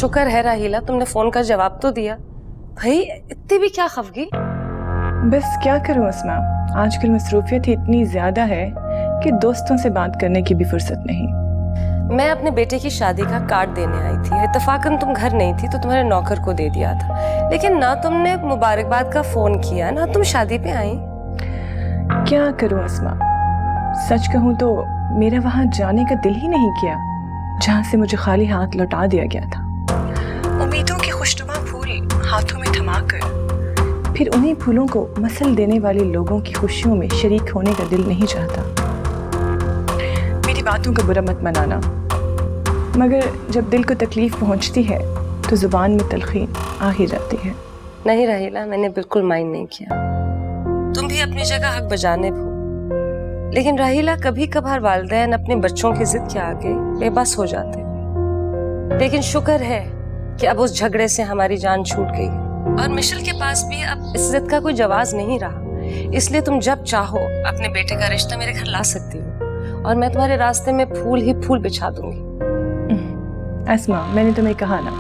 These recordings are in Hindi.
शुक्र है राहीला, तुमने फोन का जवाब तो दिया। भाई इतनी भी क्या खफगी? बस क्या करूं अस्मा, आजकल मसरूफियत ही इतनी ज्यादा है कि दोस्तों से बात करने की भी फुर्सत नहीं। मैं अपने बेटे की शादी का कार्ड देने आई थी, इत्तफाकन तुम घर नहीं थी तो तुम्हारे नौकर को दे दिया था, लेकिन ना तुमने मुबारकबाद का फोन किया ना तुम शादी पे आई। क्या करूं अस्मा, सच कहूं तो मेरा वहां जाने का दिल ही नहीं किया जहां से मुझे खाली हाथ लौटा दिया गया था। उम्मीदों के खुशनुमा फूल हाथों में थमाकर फिर उन्हीं फूलों को मसल देने वाले लोगों की खुशियों में शरीक होने का दिल नहीं चाहता। मेरी बातों का बुरा मत मनाना, मगर जब दिल को तकलीफ पहुंचती है तो जुबान में तलखीन आ ही जाती है। नहीं राहीला, मैंने बिल्कुल माइंड नहीं किया, तुम भी अपनी जगह हक बजाने भो। लेकिन राहीला, कभी कभार वालिदैन अपने बच्चों की जिद के आगे बेबस हो जाते हैं, लेकिन शुक्र है कि अब उस झगड़े से हमारी जान छूट गई और मिशेल के पास भी अब इस जिद का कोई जवाब नहीं रहा। इसलिए तुम जब चाहो अपने बेटे का रिश्ता मेरे घर ला सकती हो और मैं तुम्हारे रास्ते में फूल ही फूल बिछा दूंगी। अस्मा, मैंने तुम्हें कहा ना,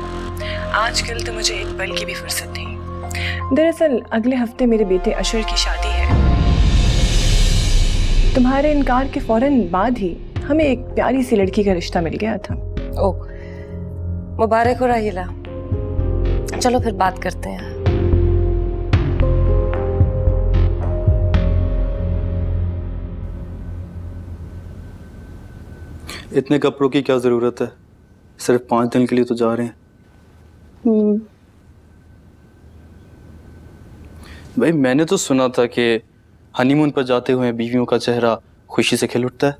आजकल तो मुझे एक पल की भी फुर्सत नहीं। दरअसल अगले हफ्ते मेरे बेटे अशर की शादी है। तुम्हारे इनकार के फौरन बाद ही हमें एक प्यारी सी लड़की का रिश्ता मिल गया था। ओह, मुबारक हो राहीला। चलो फिर बात करते हैं। इतने कपड़ों की क्या जरूरत है, सिर्फ 5 दिन के लिए तो जा रहे हैं। भाई मैंने तो सुना था कि हनीमून पर जाते हुए बीवियों का चेहरा खुशी से खिल उठता है।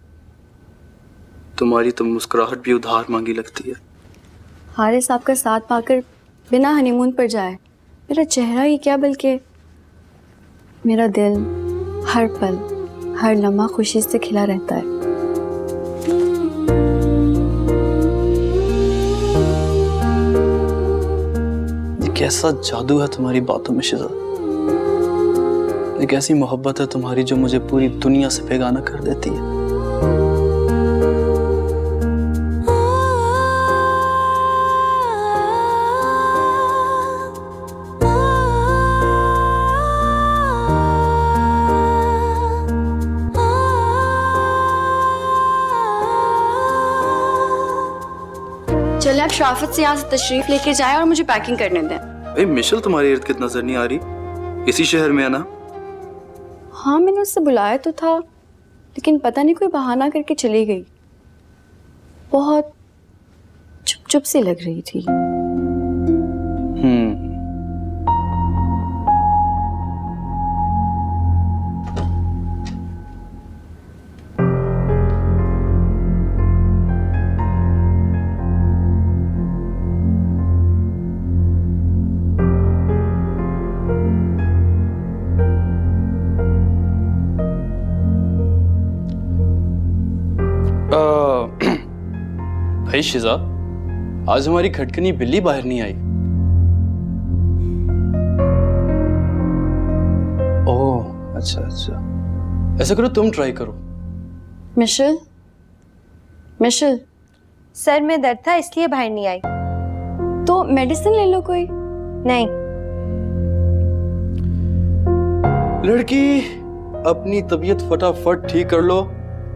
तुम्हारी तो मुस्कुराहट भी उधार मांगी लगती है। हारिस आपका साथ पाकर बिना हनीमून पर जाए, मेरा चेहरा ही क्या बल्कि मेरा दिल हर पल हर लम्हा खुशी से खिला रहता है। ये कैसा जादू है तुम्हारी बातों में शिजा, एक ऐसी मोहब्बत है तुम्हारी जो मुझे पूरी दुनिया से बेगाना कर देती है। चले आप शराफत से यहाँ से तशरीफ लेके जाएं और मुझे पैकिंग करने दें। भाई मिशेल तुम्हारे इर्द गिर्द नजर नहीं आ रही, इसी शहर में है ना? हाँ, मैंने उससे बुलाया तो था, लेकिन पता नहीं कोई बहाना करके चली गई। बहुत चुप चुप सी लग रही थी। भाई शिजा, आज हमारी खटकनी बिल्ली बाहर नहीं आई। ओह अच्छा अच्छा, ऐसा करो तुम ट्राई करो। मिशेल, मिशेल, सर में दर्द था इसलिए बाहर नहीं आई। तो मेडिसिन ले लो कोई। नहीं। लड़की, अपनी तबीयत फटाफट ठीक कर लो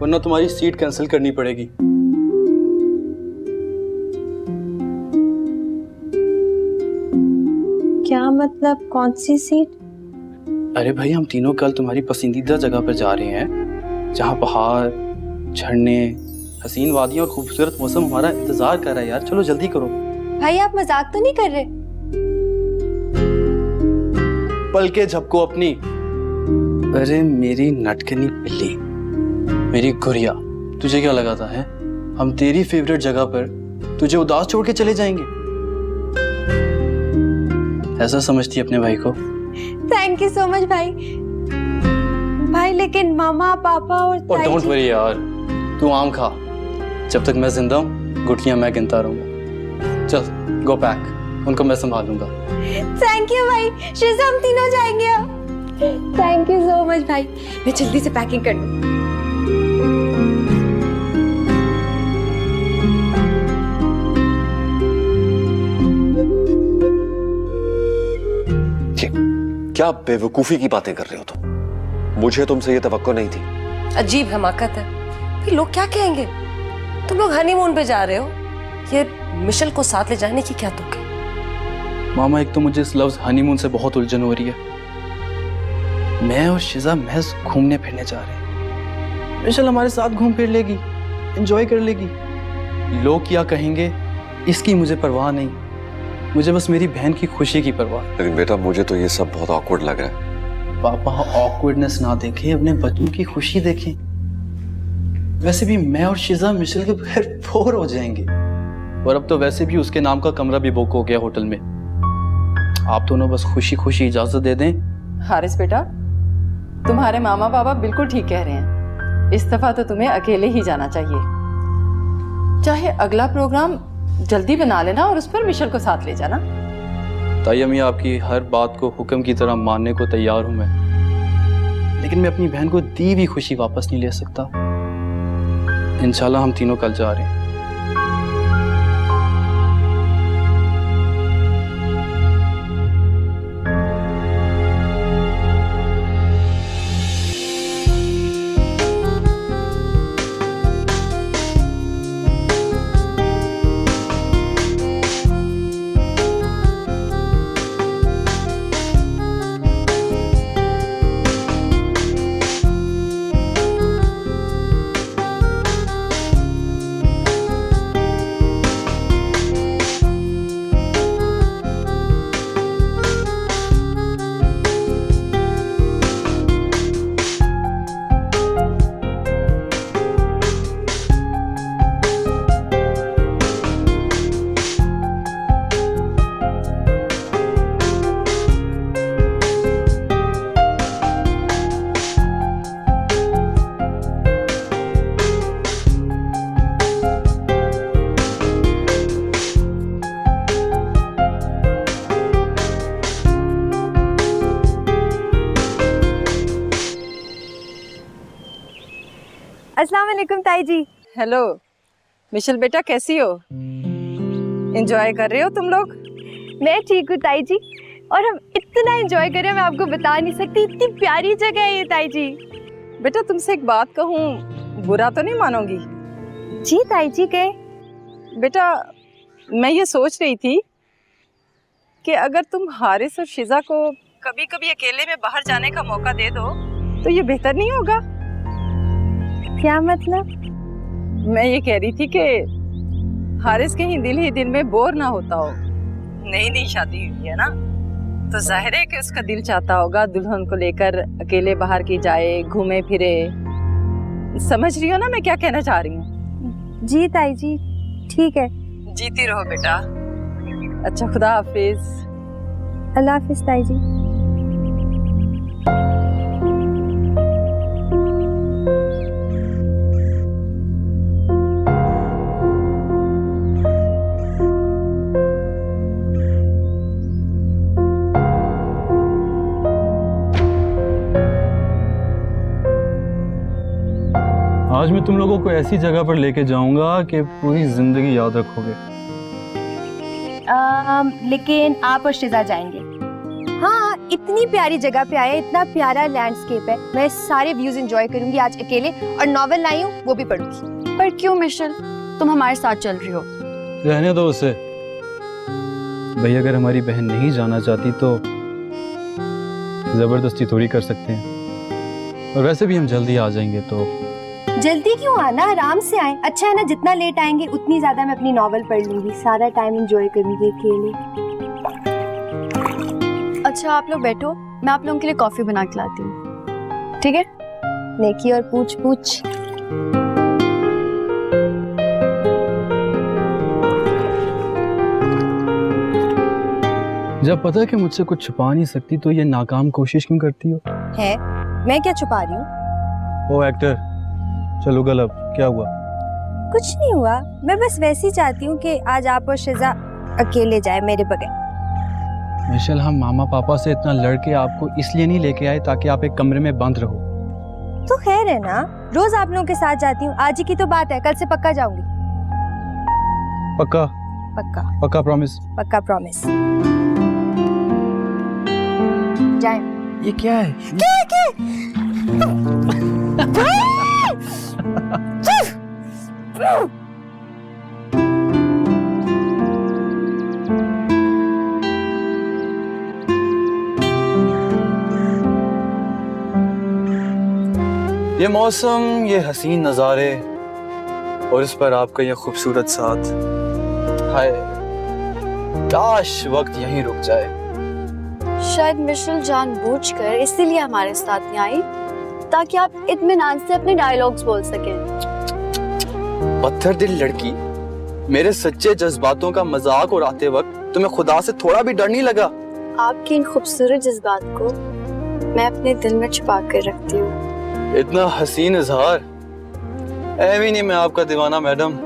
वरना तुम्हारी सीट कैंसिल करनी पड़ेगी। क्या मतलब, कौन सी सीट? अरे भाई, हम तीनों कल तुम्हारी पसंदीदा जगह पर जा रहे हैं जहाँ पहाड़, झरने, हसीन वादियाँ और खूबसूरत मौसम हमारा इंतजार कर रहा है। यार चलो जल्दी करो। भाई आप मजाक तो नहीं कर रहे? पलके झपको अपनी। अरे मेरी नटकनी बिल्ली, मेरी गुड़िया, तुझे क्या लगा था है हम तेरी फेवरेट जगह पर तुझे उदास छोड़ के चले जाएंगे? ऐसा समझती है अपने भाई को? थैंक यू सो मच भाई। भाई लेकिन मामा पापा और ताई डोंट जी... वरी यार, तू आम खा, जब तक मैं जिंदा हूँ गुटलियां मैं गिनता रहूंगा। चल गो पैक, उनको मैं संभालूंगा। थैंक यू भाई, शिजा हम तीनों जाएंगे अब। थैंक यू सो मच भाई, मैं जल्दी से पैकिंग कर लूं। क्या बेवकूफी की बातें कर रहे हो तुम? मुझे तुमसे ये तवक्को नहीं थी। अजीब हमाकत है। फिर लोग क्या कहेंगे? तुम लोग हनीमून पे जा रहे हो, ये मिशेल को साथ ले जाने की क्या तुक है? मामा, एक तो मुझे इस लफ्ज हनीमून से बहुत उलझन हो रही है। मैं और शिजा महज घूमने फिरने जा रहे हैं। मिशेल हमारे साथ घूम फिर लेगी, एंजॉय कर लेगी। लोग क्या कहेंगे इसकी मुझे परवाह नहीं, मुझे बस मेरी बहन की खुशी की परवाह। लेकिन बेटा मुझे तो ये सब बहुत ऑकवर्ड लग रहा है। पापा ऑकवर्डनेस ना देखें, अपने बच्चों की खुशी देखें। वैसे भी मैं और शिजा मिशेल के बगैर बोर हो जाएंगे, और अब तो वैसे भी उसके नाम का कमरा भी बुक हो गया होटल में। आप दोनों बस खुशी खुशी इजाजत दे दें। हारिस बेटा, तुम्हारे मामा पापा बिल्कुल ठीक कह रहे हैं। इस दफा तो तुम्हें अकेले ही जाना चाहिए। चाहे अगला प्रोग्राम जल्दी बना लेना और उस पर मिशेल को साथ ले जाना। ताई अम्मी, आपकी हर बात को हुक्म की तरह मानने को तैयार हूं मैं, लेकिन मैं अपनी बहन को दी हुई खुशी वापस नहीं ले सकता। इंशाल्लाह हम तीनों कल जा रहे हैं। अस्सलाम वालेकुम ताई जी। हेलो मिशेल बेटा, कैसी हो? एंजॉय कर रहे हो तुम लोग? मैं ठीक हूँ ताई जी, और हम इतना एंजॉय कर रहे हैं मैं आपको बता नहीं सकती। इतनी प्यारी जगह है ये ताई जी। बेटा तुमसे एक बात कहूँ, बुरा तो नहीं मानोगी? जी ताई जी, कहे। बेटा मैं ये सोच रही थी कि अगर तुम हारिस और शिजा को कभी कभी अकेले में बाहर जाने का मौका दे दो तो ये बेहतर नहीं होगा? क्या मतलब? मैं ये कह रही थी कि हारिस कहीं दिल ही दिल में बोर ना होता हो। नई नई शादी हुई है ना, तो जाहिर है कि उसका दिल चाहता होगा दुल्हन को लेकर अकेले बाहर की जाए, घूमे फिरे। समझ रही हो ना मैं क्या कहना चाह रही हूँ? जी ताई जी, ठीक है। जीती रहो बेटा। अच्छा, खुदा हाफिज। अल्लाह हाफिज ताई जी। आज मैं तुम लोगों को ऐसी जगह पर लेके जाऊंगा कि पूरी जिंदगी याद रखोगे। लेकिन आप और शिजा जाएंगे? हाँ, इतनी प्यारी जगह पे आए, इतना प्यारा लैंडस्केप है। मैं सारे व्यूज एंजॉय करूंगी आज अकेले, और नॉवेल लाई हूँ वो भी पढ़ूंगी। पर क्यों मिशेल, तुम हमारे साथ चल रही हो? रहने दो उसे भाई, अगर हमारी बहन नहीं जाना चाहती तो जबरदस्ती थोड़ी कर सकते हैं, और वैसे भी हम जल्दी आ जाएंगे। तो जल्दी क्यों आना, आराम से आए। अच्छा है ना, जितना लेट आएंगे उतनी ज्यादा मैं अपनी नॉवेल पढ़ लूंगी, सारा टाइम एंजॉय करूंगी अकेले। अच्छा आप लोग बैठो, मैं आप लोगों के लिए कॉफी बना के लाती हूँ, ठीक है? नेकी और पूछ पूछ। जब पता है कि मुझसे कुछ छुपा नहीं सकती तो ये नाकाम कोशिश क्यों करती हो? है, मैं क्या छुपा रही हूँ? ओ एक्टर, चलो गलब, क्या हुआ? कुछ नहीं हुआ, मैं बस वैसे ही चाहती हूँ कि आज आप और शिजा अकेले जाए मेरे बगैर। मिशेल, हम मामा पापा से इतना लड़के आपको इसलिए नहीं लेके आए ताकि आप एक कमरे में बंद रहो। तो खैर है ना, रोज आप लोगों के साथ जाती हूँ, आज ही की तो बात है, कल से पक्का जाऊंगी। पक्का? पक्का पक्का प्रॉमिस? पक्का प्रॉमिस। जाए। ये क्या है? ये मौसम, ये हसीन नज़ारे और इस पर आपका ये खूबसूरत साथ, हाय काश वक्त यहीं रुक जाए। शायद मिशेल जानबूझकर इसीलिए हमारे साथ नहीं आई ताकि आप इत्मीनान से अपने डायलॉग्स बोल सकें। पत्थर दिल लड़की, मेरे सच्चे जज्बातों का मजाक उड़ाते वक्त तुम्हें खुदा से थोड़ा भी डर नहीं लगा? आपके इन खूबसूरत जज्बात को मैं अपने दिल में छुपा कर रखती हूँ। इतना हसीन इजहार, ऐवी नहीं मैं आपका दीवाना मैडम।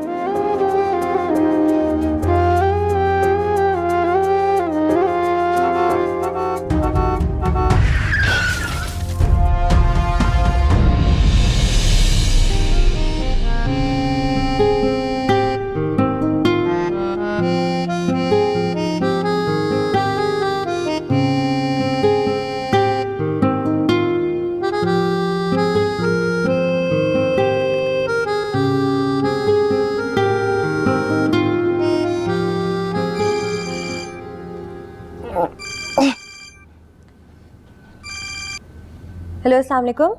हेलो, अस्सलाम वालेकुम।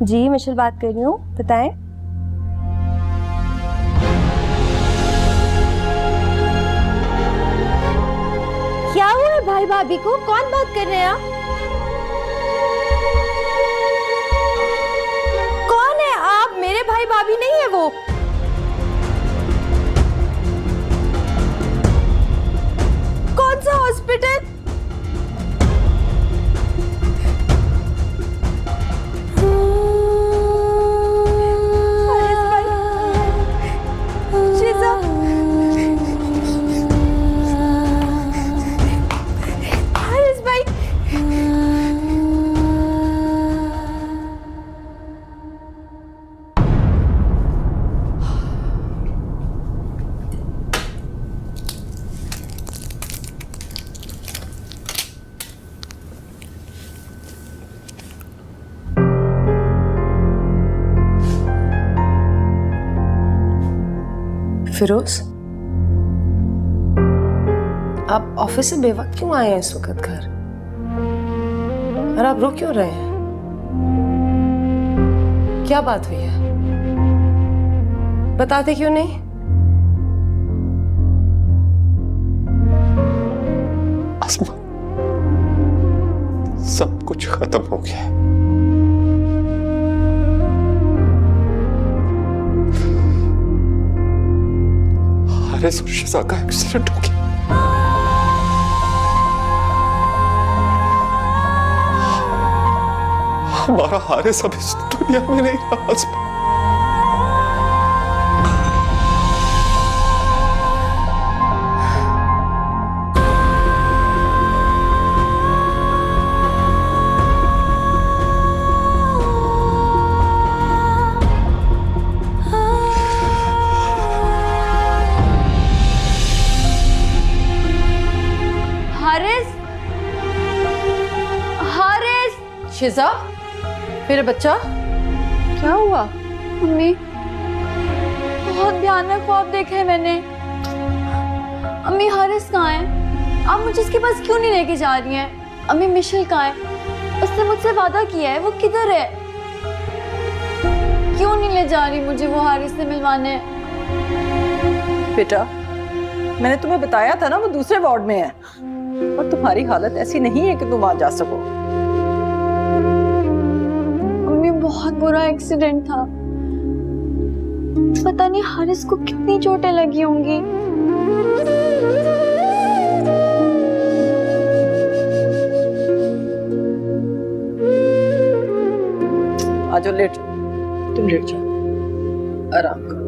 जी, मिशेल बात कर रही हूँ, बताएं। क्या हुआ है भाई भाभी को? कौन बात कर रहे हैं आप? कौन है आप? मेरे भाई भाभी नहीं है वो। कौन सा हॉस्पिटल? फिरोज, आप ऑफिस से बेवक्त क्यों आए हैं इस वक्त घर? और आप रो क्यों रहे हैं? क्या बात हुई है? बताते क्यों नहीं? आसमा, सब कुछ खत्म हो गया है। हारिस और शिजा का एक्सीडेंट हो गया। हमारा हारिस अब इस दुनिया में नहीं रहा। आसमा, शिजा, मेरा बच्चा, क्या हुआ? मम्मी, बहुत भयानक ख्वाब देखा है मैंने। अम्मी, हारिस कहाँ है? आप मुझे उसके पास क्यों नहीं लेके जा रही हैं? अम्मी, मिशेल कहाँ है? उसने मुझसे वादा किया है, वो किधर है? क्यों नहीं ले जा रही मुझे वो हारिस से मिलवाने? बेटा, मैंने तुम्हें बताया था ना, वो दूसरे वार्ड में है और तुम्हारी हालत ऐसी नहीं है कि तुम वहां जा सको। बहुत बुरा एक्सीडेंट था, पता नहीं हारिस को कितनी चोटें लगी होंगी। आ जाओ, लेट, तुम लेट जाओ, आराम करो।